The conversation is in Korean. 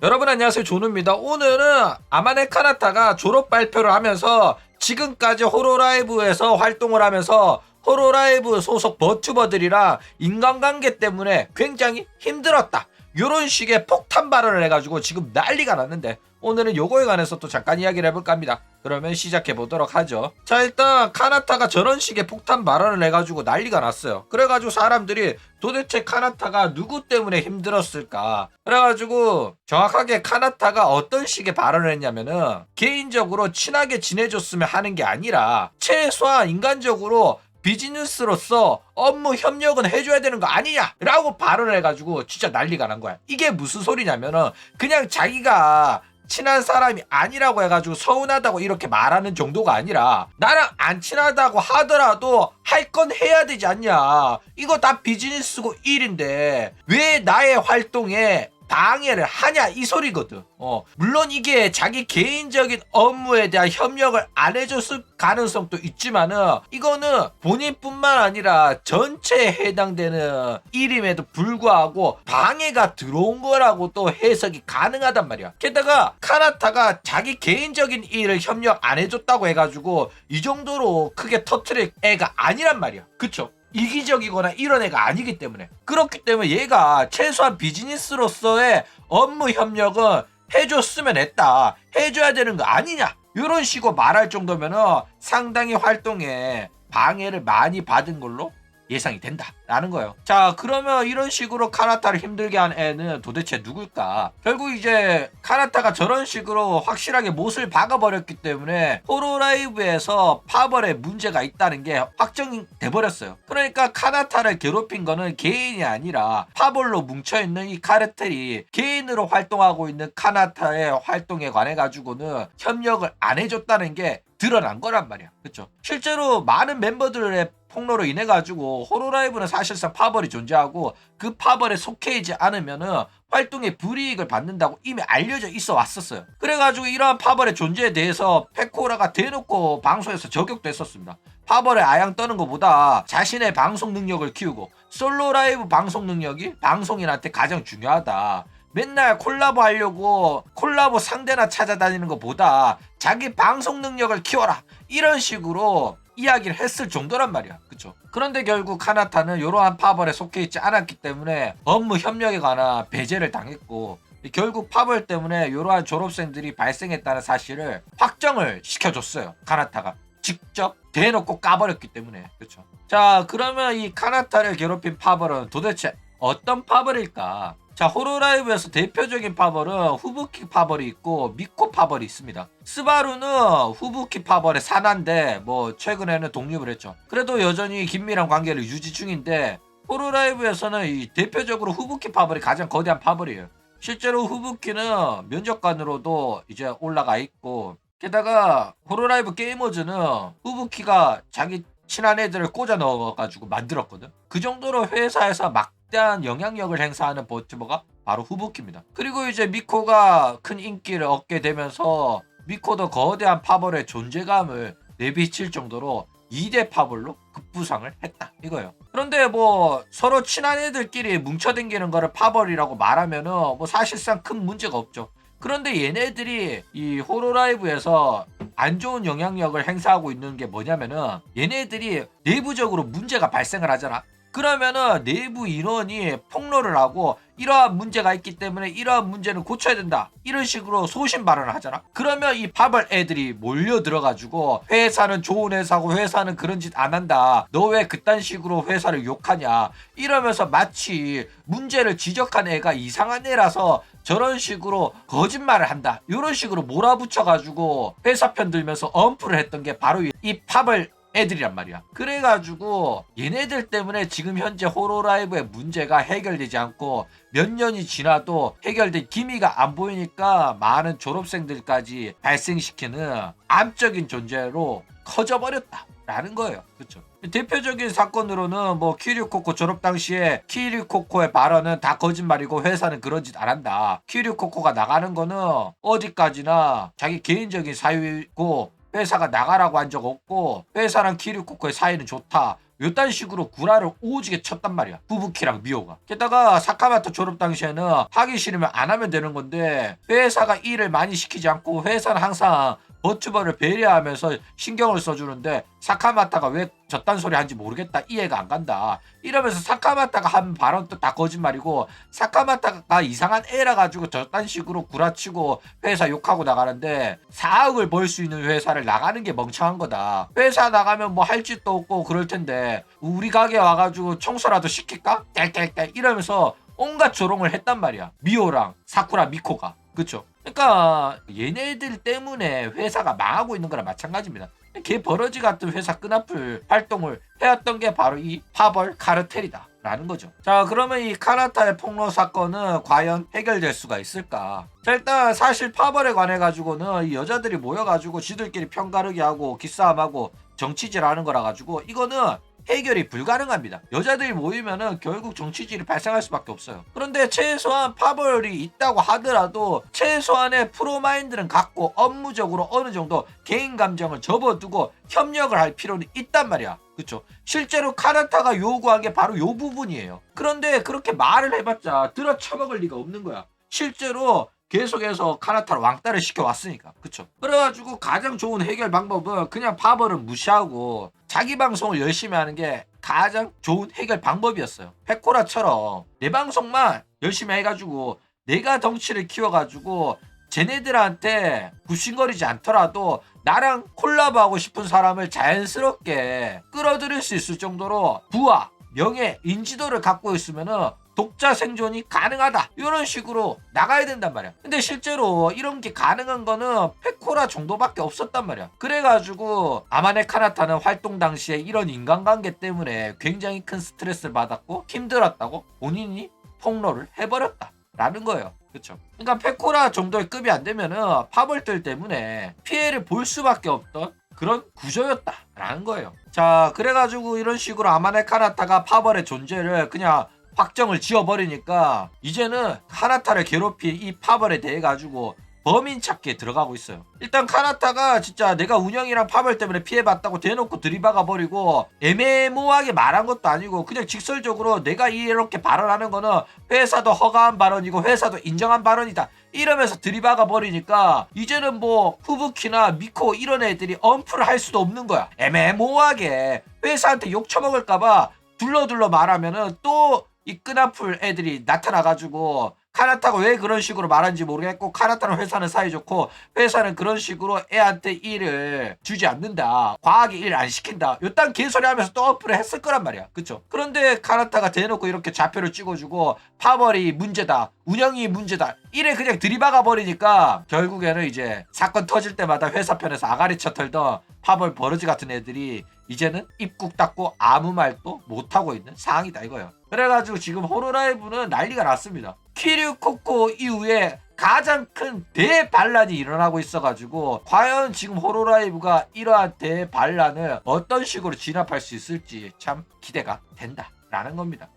여러분 안녕하세요, 조누입니다. 오늘은 아마네 카나타가 졸업 발표를 하면서 지금까지 호로라이브에서 활동을 하면서 호로라이브 소속 버튜버들이랑 인간관계 때문에 굉장히 힘들었다, 요런 식의 폭탄 발언을 해가지고 지금 난리가 났는데, 오늘은 요거에 관해서 또 잠깐 이야기를 해볼까 합니다. 그러면 시작해 보도록 하죠. 자, 일단 카나타가 저런 식의 폭탄 발언을 해가지고 난리가 났어요. 그래가지고 사람들이 도대체 카나타가 누구 때문에 힘들었을까, 그래가지고 정확하게 카나타가 어떤 식의 발언을 했냐면은, 개인적으로 친하게 지내줬으면 하는 게 아니라 최소한 인간적으로 비즈니스로서 업무 협력은 해줘야 되는 거 아니냐 라고 발언을 해가지고 진짜 난리가 난 거야. 이게 무슨 소리냐면은, 그냥 자기가 친한 사람이 아니라고 해가지고 서운하다고 이렇게 말하는 정도가 아니라, 나랑 안 친하다고 하더라도 할 건 해야 되지 않냐, 이거 다 비즈니스고 일인데 왜 나의 활동에 방해를 하냐, 이 소리거든. 물론 이게 자기 개인적인 업무에 대한 협력을 안 해줬을 가능성도 있지만은, 이거는 본인뿐만 아니라 전체에 해당되는 일임에도 불구하고 방해가 들어온 거라고 또 해석이 가능하단 말이야. 게다가 카나타가 자기 개인적인 일을 협력 안 해줬다고 해가지고 이 정도로 크게 터트릴 애가 아니란 말이야. 그쵸? 이기적이거나 이런 애가 아니기 때문에. 그렇기 때문에 얘가 최소한 비즈니스로서의 업무 협력은 해줬으면 했다, 해줘야 되는 거 아니냐, 이런 식으로 말할 정도면은 상당히 활동에 방해를 많이 받은 걸로 예상이 된다 라는 거예요. 자, 그러면 이런 식으로 카나타를 힘들게 한 애는 도대체 누굴까? 결국 이제 카나타가 저런 식으로 확실하게 못을 박아버렸기 때문에 호로라이브에서 파벌에 문제가 있다는 게 확정이 돼버렸어요. 그러니까 카나타를 괴롭힌 거는 개인이 아니라 파벌로 뭉쳐있는 이 카르텔이 개인으로 활동하고 있는 카나타의 활동에 관해 가지고는 협력을 안 해줬다는 게 드러난 거란 말이야. 그쵸? 실제로 많은 멤버들의 폭로로 인해 가지고 호로라이브는 사실상 파벌이 존재하고, 그 파벌에 속해 있지 않으면은 활동에 불이익을 받는다고 이미 알려져 있어 왔었어요. 그래가지고 이러한 파벌의 존재에 대해서 페코라가 대놓고 방송에서 저격도 했었습니다. 파벌에 아양 떠는 것보다 자신의 방송 능력을 키우고, 솔로 라이브 방송 능력이 방송인한테 가장 중요하다, 맨날 콜라보 하려고 콜라보 상대나 찾아다니는 것보다 자기 방송 능력을 키워라, 이런 식으로 이야기를 했을 정도란 말이야. 그쵸? 그런데 결국 카나타는 이러한 파벌에 속해 있지 않았기 때문에 업무 협력에 관한 배제를 당했고, 결국 파벌 때문에 이러한 졸업생들이 발생했다는 사실을 확정을 시켜줬어요. 카나타가 직접 대놓고 까버렸기 때문에. 그쵸? 자, 그러면 이 카나타를 괴롭힌 파벌은 도대체 어떤 파벌일까? 자, 호로라이브에서 대표적인 파벌은 후부키 파벌이 있고 미코 파벌이 있습니다. 스바루는 후부키 파벌의 산하인데 뭐 최근에는 독립을 했죠. 그래도 여전히 긴밀한 관계를 유지 중인데, 호로라이브에서는 이 대표적으로 후부키 파벌이 가장 거대한 파벌이에요. 실제로 후부키는 면접관으로도 이제 올라가 있고, 게다가 호로라이브 게이머즈는 후부키가 자기 친한 애들을 꽂아 넣어가지고 만들었거든. 그 정도로 회사에서 막대한 영향력을 행사하는 버튜버가 바로 후부키입니다. 그리고 이제 미코가 큰 인기를 얻게 되면서 미코도 거대한 파벌의 존재감을 내비칠 정도로 2대 파벌로 급부상을 했다, 이거예요. 그런데 뭐 서로 친한 애들끼리 뭉쳐댕기는 거를 파벌이라고 말하면은 뭐 사실상 큰 문제가 없죠. 그런데 얘네들이 이 호로라이브에서 안 좋은 영향력을 행사하고 있는 게 뭐냐면은, 얘네들이 내부적으로 문제가 발생을 하잖아. 그러면은 내부 인원이 폭로를 하고, 이러한 문제가 있기 때문에 이러한 문제는 고쳐야 된다, 이런 식으로 소신 발언을 하잖아. 그러면 이 파벌 애들이 몰려들어가지고, 회사는 좋은 회사고 회사는 그런 짓 안 한다, 너 왜 그딴 식으로 회사를 욕하냐, 이러면서 마치 문제를 지적한 애가 이상한 애라서 저런 식으로 거짓말을 한다, 이런 식으로 몰아붙여가지고 회사 편 들면서 엄프를 했던 게 바로 이 파벌 애들이란 말이야. 그래가지고 얘네들 때문에 지금 현재 호로라이브의 문제가 해결되지 않고 몇 년이 지나도 해결된 기미가 안 보이니까 많은 졸업생들까지 발생시키는 암적인 존재로 커져버렸다 라는 거예요. 그쵸? 대표적인 사건으로는 뭐 키류코코 졸업 당시에 키류코코의 발언은 다 거짓말이고 회사는 그런 짓 안 한다, 키류코코가 나가는 거는 어디까지나 자기 개인적인 사유이고 회사가 나가라고 한 적 없고 회사랑 키류코코의 사이는 좋다, 요딴 식으로 구라를 오지게 쳤단 말이야. 부부키랑 미호가. 게다가 사카마토 졸업 당시에는 하기 싫으면 안 하면 되는 건데 회사가 일을 많이 시키지 않고 회사는 항상 버튜버를 배려하면서 신경을 써주는데 사카마타가 왜 저딴 소리 한지 모르겠다, 이해가 안 간다 이러면서 사카마타가 한 발언도 다 거짓말이고 사카마타가 이상한 애라 가지고 저딴 식으로 구라치고 회사 욕하고 나가는데 4억을 벌 수 있는 회사를 나가는 게 멍청한 거다. 회사 나가면 뭐 할 짓도 없고 그럴 텐데 우리 가게 와가지고 청소라도 시킬까? 땡땡땡 이러면서 온갖 조롱을 했단 말이야. 미호랑 사쿠라 미코가. 그쵸? 그러니까 얘네들 때문에 회사가 망하고 있는 거랑 마찬가지입니다. 개 버러지 같은 회사 끈앞을 활동을 해왔던 게 바로 이 파벌 카르텔이다 라는 거죠. 자, 그러면 이 카나타의 폭로 사건은 과연 해결될 수가 있을까? 자, 일단 사실 파벌에 관해 가지고는 이 여자들이 모여가지고 지들끼리 편가르기 하고 기싸움하고 정치질 하는 거라 가지고 이거는 해결이 불가능합니다. 여자들이 모이면은 결국 정치질이 발생할 수밖에 없어요. 그런데 최소한 파벌이 있다고 하더라도 최소한의 프로마인드는 갖고 업무적으로 어느 정도 개인 감정을 접어두고 협력을 할 필요는 있단 말이야. 그쵸? 실제로 카나타가 요구한 게 바로 요 부분이에요. 그런데 그렇게 말을 해봤자 들어 처먹을 리가 없는 거야. 실제로 계속해서 카나타를 왕따를 시켜왔으니까. 그쵸? 그래가지고 가장 좋은 해결 방법은 그냥 파벌을 무시하고 자기 방송을 열심히 하는 게 가장 좋은 해결 방법이었어요. 페코라처럼 내 방송만 열심히 해가지고 내가 덩치를 키워가지고 쟤네들한테 굽신거리지 않더라도 나랑 콜라보하고 싶은 사람을 자연스럽게 끌어들일 수 있을 정도로 부와 명예, 인지도를 갖고 있으면은 독자 생존이 가능하다 이런 식으로 나가야 된단 말이야. 근데 실제로 이런 게 가능한 거는 페코라 정도밖에 없었단 말이야. 그래가지고 아마네 카나타는 활동 당시에 이런 인간관계 때문에 굉장히 큰 스트레스를 받았고 힘들었다고 본인이 폭로를 해버렸다 라는 거예요. 그쵸? 그러니까 페코라 정도의 급이 안 되면은 파벌들 때문에 피해를 볼 수밖에 없던 그런 구조였다 라는 거예요. 자, 그래가지고 이런 식으로 아마네 카나타가 파벌의 존재를 그냥 확정을 지어버리니까 이제는 카나타를 괴롭힌 이 파벌에 대해 가지고 범인 찾기에 들어가고 있어요. 일단 카나타가 진짜 내가 운영이랑 파벌 때문에 피해봤다고 대놓고 들이박아 버리고 애매모호하게 말한 것도 아니고 그냥 직설적으로 내가 이렇게 발언하는 거는 회사도 허가한 발언이고 회사도 인정한 발언이다 이러면서 들이박아 버리니까 이제는 뭐 후부키나 미코 이런 애들이 언프를 할 수도 없는 거야. 애매모호하게 회사한테 욕 처먹을까봐 둘러둘러 말하면은 또 이 끈아풀 애들이 나타나가지고 카나타가 왜 그런 식으로 말하는지 모르겠고 카나타는 회사는 사이좋고 회사는 그런 식으로 애한테 일을 주지 않는다, 과하게 일 안 시킨다 요딴 개소리 하면서 또 어플을 했을 거란 말이야. 그쵸? 그런데 카나타가 대놓고 이렇게 좌표를 찍어주고 파벌이 문제다, 운영이 문제다 이래 그냥 들이박아 버리니까 결국에는 이제 사건 터질 때마다 회사 편에서 아가리쳐 털던 파벌 버러지 같은 애들이 이제는 입국 닫고 아무 말도 못하고 있는 상황이다 이거예요. 그래가지고 지금 호로라이브는 난리가 났습니다. 키류 코코 이후에 가장 큰 대반란이 일어나고 있어가지고 과연 지금 호로라이브가 이러한 대반란을 어떤 식으로 진압할 수 있을지 참 기대가 된다 라는 겁니다.